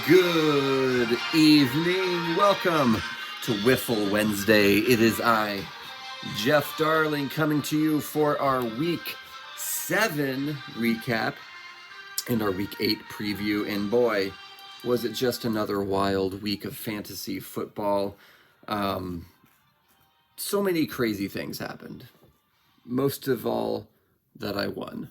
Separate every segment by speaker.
Speaker 1: Good evening. Welcome to Wiffle Wednesday. It is I, Jeff Darling, coming to you for our Week 7 recap and our Week 8 preview. And boy, was it just another wild week of fantasy football. So many crazy things happened. Most of all, that I won.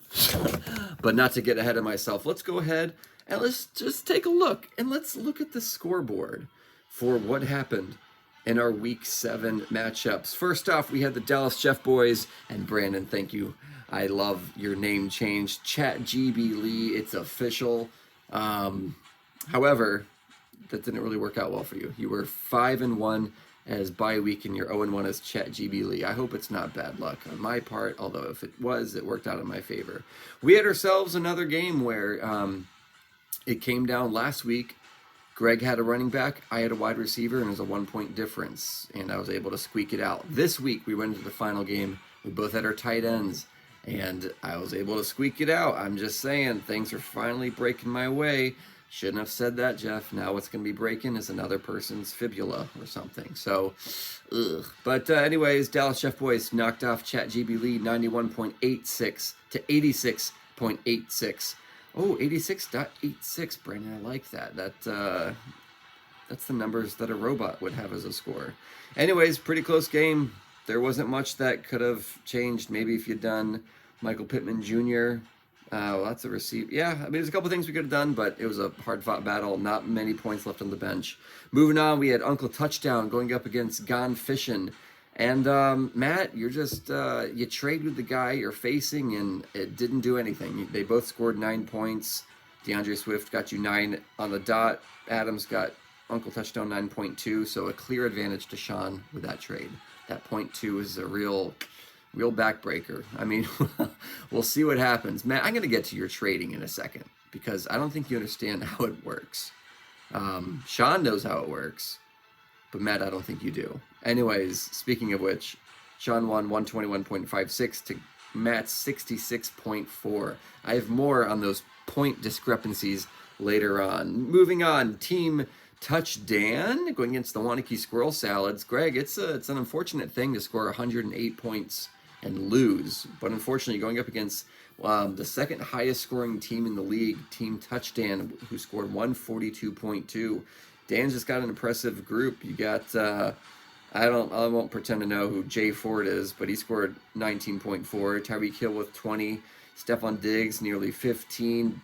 Speaker 1: But not to get ahead of myself, let's go ahead and let's just take a look. And let's look at the scoreboard for what happened in our Week 7 matchups. First off, we had the Dallas Jeff Boys. And Brandon, thank you. I love your name change. Chat GB Lee, it's official. However, that didn't really work out well for you. You were 5-1 as bye week, and you're 0-1 as Chat GB Lee. I hope it's not bad luck on my part, although if it was, it worked out in my favor. We had ourselves another game where it came down last week. Greg had a running back, I had a wide receiver, and it was a 1-point difference, and I was able to squeak it out. This week, we went into the final game. We both had our tight ends, and I was able to squeak it out. I'm just saying, things are finally breaking my way. Shouldn't have said that, Jeff. Now what's going to be breaking is another person's fibula or something. So, ugh. But anyways, Dallas Jeff Boys knocked off Chat GB Lee 91.86 to 86.86. Oh, 86.86, Brandon. I like that. That's the numbers that a robot would have as a score. Anyways, pretty close game. There wasn't much that could have changed. Maybe if you'd done Michael Pittman Jr., well, that's a receive. Yeah, I mean, there's a couple things we could have done, but it was a hard-fought battle. Not many points left on the bench. Moving on, we had Uncle Touchdown going up against Gone Fishing. And, Matt, you're just, you trade with the guy you're facing, and it didn't do anything. They both scored 9 points. DeAndre Swift got you 9 on the dot. Adams got Uncle Touchdown 9.2, so a clear advantage to Sean with that trade. That 0.2 is a real backbreaker. I mean, we'll see what happens. Matt, I'm going to get to your trading in a second because I don't think you understand how it works. Sean knows how it works, but Matt, I don't think you do. Anyways, speaking of which, Sean won 121.56 to Matt's 66.4. I have more on those point discrepancies later on. Moving on, Team Touchdown going against the Wanakee Squirrel Salads. Greg, it's an unfortunate thing to score 108 points and lose, but unfortunately going up against the second highest scoring team in the league, Team Touchdown, who scored 142.2. Dan's just got an impressive group. You got I won't pretend to know who Jay Ford is, but he scored 19.4. Tyreek Hill with 20. Stephon Diggs nearly 15.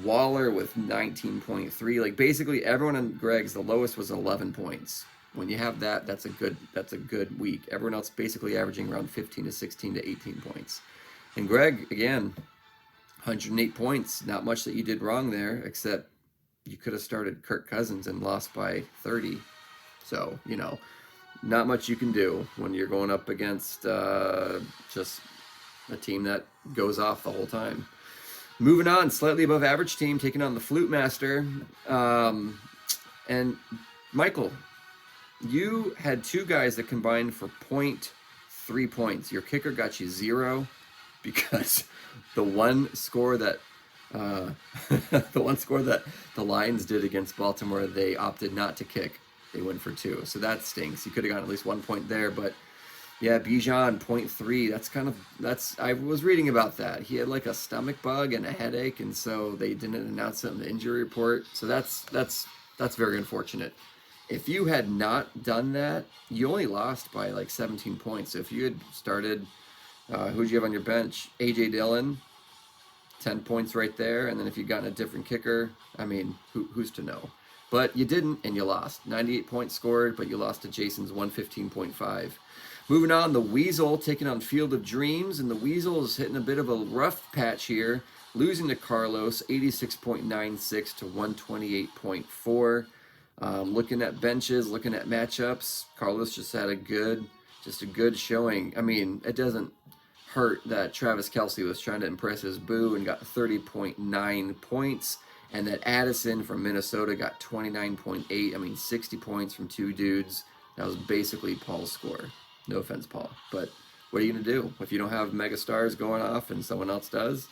Speaker 1: Waller with 19.3. Like basically everyone in Greg's, the lowest was 11 points. When you have that, that's a good week. Everyone else basically averaging around 15 to 16 to 18 points. And Greg, again, 108 points. Not much that you did wrong there, except you could have started Kirk Cousins and lost by 30. So, not much you can do when you're going up against just a team that goes off the whole time. Moving on, slightly above average team taking on the Flute Master. And Michael, you had two guys that combined for 0.3 points. Your kicker got you 0 because the one score that the Lions did against Baltimore, they opted not to kick. They went for 2. So that stinks. You could have gotten at least 1 point there, but yeah, Bijan 0.3. I was reading about that. He had like a stomach bug and a headache, and so they didn't announce it in the injury report. So that's very unfortunate. If you had not done that, you only lost by like 17 points. So if you had started, who'd you have on your bench? AJ Dillon, 10 points right there. And then if you'd gotten a different kicker, I mean, who's to know? But you didn't, and you lost. 98 points scored, but you lost to Jason's 115.5. Moving on, the Weasel taking on Field of Dreams, and the Weasel is hitting a bit of a rough patch here, losing to Carlos, 86.96 to 128.4. Looking at benches, looking at matchups, Carlos just had a good showing. I mean, it doesn't hurt that Travis Kelce was trying to impress his boo and got 30.9 points, and that Addison from Minnesota got 29.8. I mean, 60 points from two dudes. That was basically Paul's score. No offense, Paul, but what are you going to do if you don't have mega stars going off and someone else does?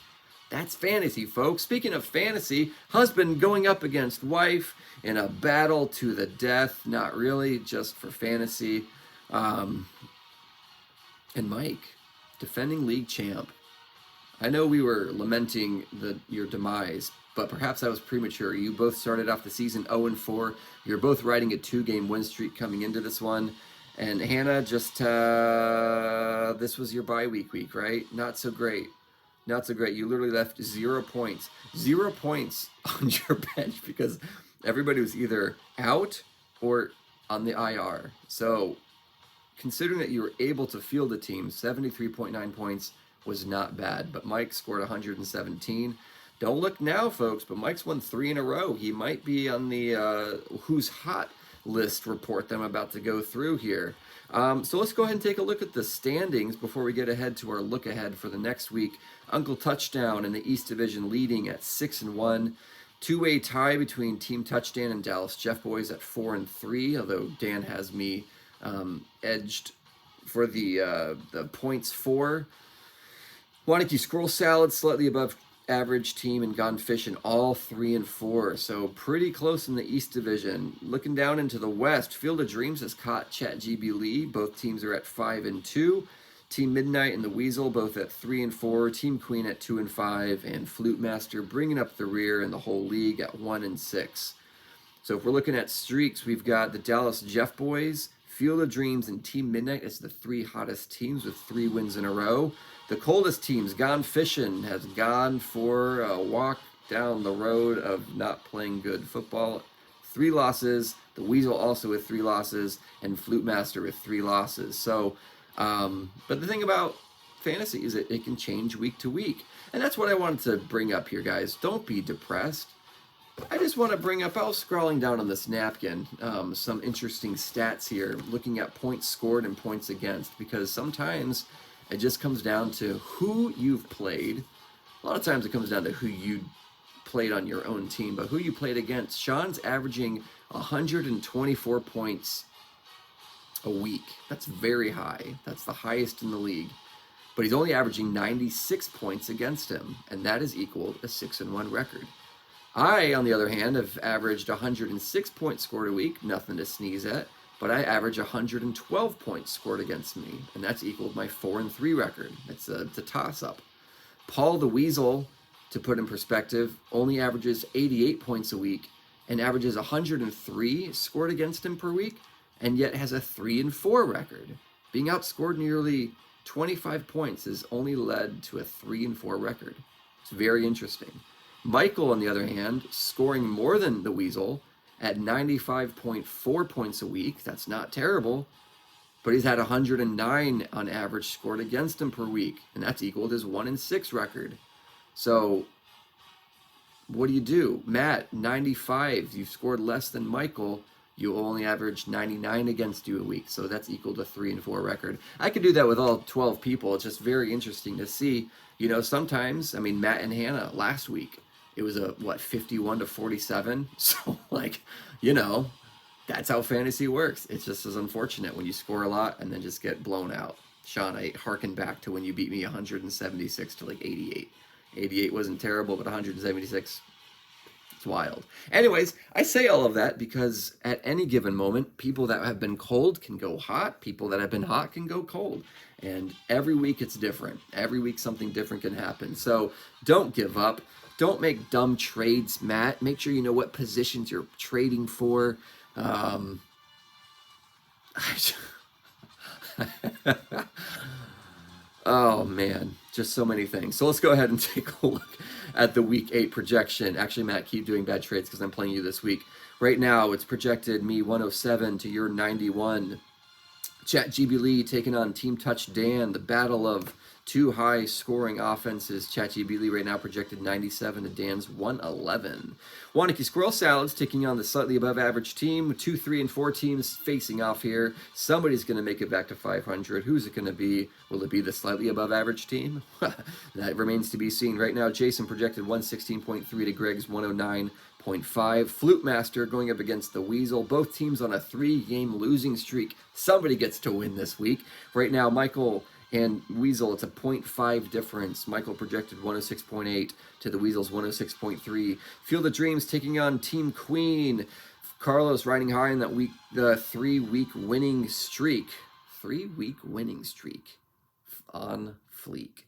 Speaker 1: That's fantasy, folks. Speaking of fantasy, husband going up against wife in a battle to the death. Not really, just for fantasy. And Mike, defending league champ. I know we were lamenting your demise, but perhaps that was premature. You both started off the season 0-4. You're both riding a 2-game win streak coming into this one. And Hannah, just this was your bye week, right? Not so great. Not so great. You literally left 0 points. 0 points on your bench because everybody was either out or on the IR. So considering that you were able to field a team, 73.9 points was not bad. But Mike scored 117. Don't look now, folks, but Mike's won 3 in a row. He might be on the Who's Hot list report that I'm about to go through here. So let's go ahead and take a look at the standings before we get ahead to our look ahead for the next week. Uncle Touchdown in the East Division leading at 6-1. Two-way tie between Team Touchdown and Dallas Jeff Boys at 4-3, although Dan has me edged for the points for. Wannicky Squirrel Salad slightly above average team, and Gone Fishing all 3-4, so pretty close in the East Division. Looking down into the West, Field of Dreams has caught Chat GB Lee. Both teams are at 5-2. Team Midnight and the Weasel both at 3-4. Team Queen at 2-5, and Flute Master bringing up the rear in the whole league at 1-6. So if we're looking at streaks, we've got the Dallas Jeff Boys, Field of Dreams, and Team Midnight as the 3 hottest teams with 3 wins in a row. The coldest teams, Gone Fishing, has gone for a walk down the road of not playing good football. 3 losses. The Weasel also with 3 losses, and Flute Master with 3 losses. So, but the thing about fantasy is that it can change week to week. And that's what I wanted to bring up here, guys. Don't be depressed. I just want to bring up, I was scrolling down on this napkin, some interesting stats here, looking at points scored and points against, because sometimes it just comes down to who you've played. A lot of times it comes down to who you played on your own team, but who you played against. Sean's averaging 124 points a week. That's very high. That's the highest in the league. But he's only averaging 96 points against him, and that is equal to a 6-1 record. I, on the other hand, have averaged 106 points scored a week, nothing to sneeze at. But I average 112 points scored against me, and that's equal to my 4-3 record. It's a toss-up. Paul the Weasel, to put in perspective, only averages 88 points a week and averages 103 scored against him per week, and yet has a 3-4 record. Being outscored nearly 25 points has only led to a 3-4 record. It's very interesting. Michael, on the other hand, scoring more than the Weasel, at 95.4 points a week. That's not terrible, but he's had 109 on average scored against him per week, and that's equal to his 1-6 record. So what do? Matt, 95. You've scored less than Michael. You only average 99 against you a week, so that's equal to 3-4 record. I could do that with all 12 people. It's just very interesting to see. You know, sometimes, I mean, Matt and Hannah last week, it was a, 51-47? So, like, you know, that's how fantasy works. It's just as unfortunate when you score a lot and then just get blown out. Sean, I harken back to when you beat me 176 to, 88. 88 wasn't terrible, but 176, it's wild. Anyways, I say all of that because at any given moment, people that have been cold can go hot. People that have been hot can go cold. And every week it's different. Every week something different can happen. So don't give up. Don't make dumb trades, Matt. Make sure you know what positions you're trading for. Oh, man. Just so many things. So let's go ahead and take a look at the Week 8 projection. Actually, Matt, keep doing bad trades because I'm playing you this week. Right now, it's projected me 107 to your 91. Chat GB Lee taking on Team Touch Dan. The battle of 2 high-scoring offenses. Chat GB Lee right now projected 97 to Dan's 111. Wannicky Squirrel Salads taking on the slightly above-average team. 2, 3, and 4 teams facing off here. Somebody's going to make it back to 500. Who's it going to be? Will it be the slightly above-average team? That remains to be seen. Right now, Jason projected 116.3 to Greg's 109.5. Flute Master going up against the Weasel. Both teams on a 3-game losing streak. Somebody gets to win this week. Right now, Michael and Weasel, it's a 0.5 difference. Michael projected 106.8 to the Weasel's 106.3. Field of Dreams taking on Team Queen. Carlos riding high in that week, the 3-week winning streak. 3-week winning streak on fleek.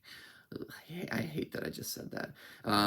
Speaker 1: I hate that I just said that.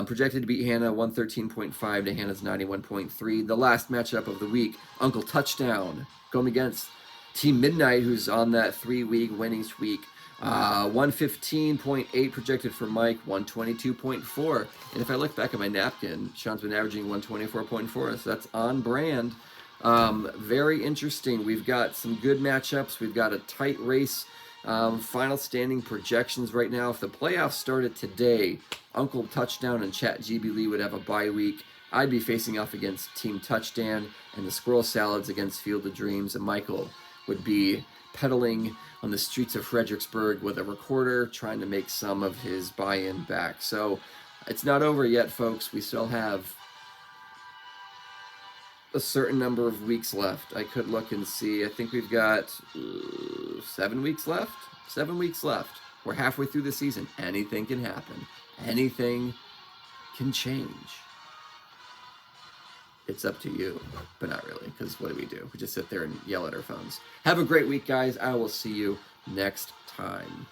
Speaker 1: Projected to beat Hannah 113.5 to Hannah's 91.3. The last matchup of the week, Uncle Touchdown going against Team Midnight, who's on that 3-week winning streak. 115.8 projected for Mike, 122.4. And if I look back at my napkin, Sean's been averaging 124.4, so that's on brand. Very interesting. We've got some good matchups. We've got a tight race. Final standing projections right now. If the playoffs started today, Uncle Touchdown and Chat GB Lee would have a bye week. I'd be facing off against Team Touchdown, and the Squirrel Salads against Field of Dreams, and Michael would be pedaling on the streets of Fredericksburg with a recorder, trying to make some of his buy-in back. So it's not over yet, folks. We still have a certain number of weeks left. I could look and see. I think we've got 7 weeks left. 7 weeks left. We're halfway through the season. Anything can happen. Anything can change. It's up to you, but not really, because what do? We just sit there and yell at our phones. Have a great week, guys. I will see you next time.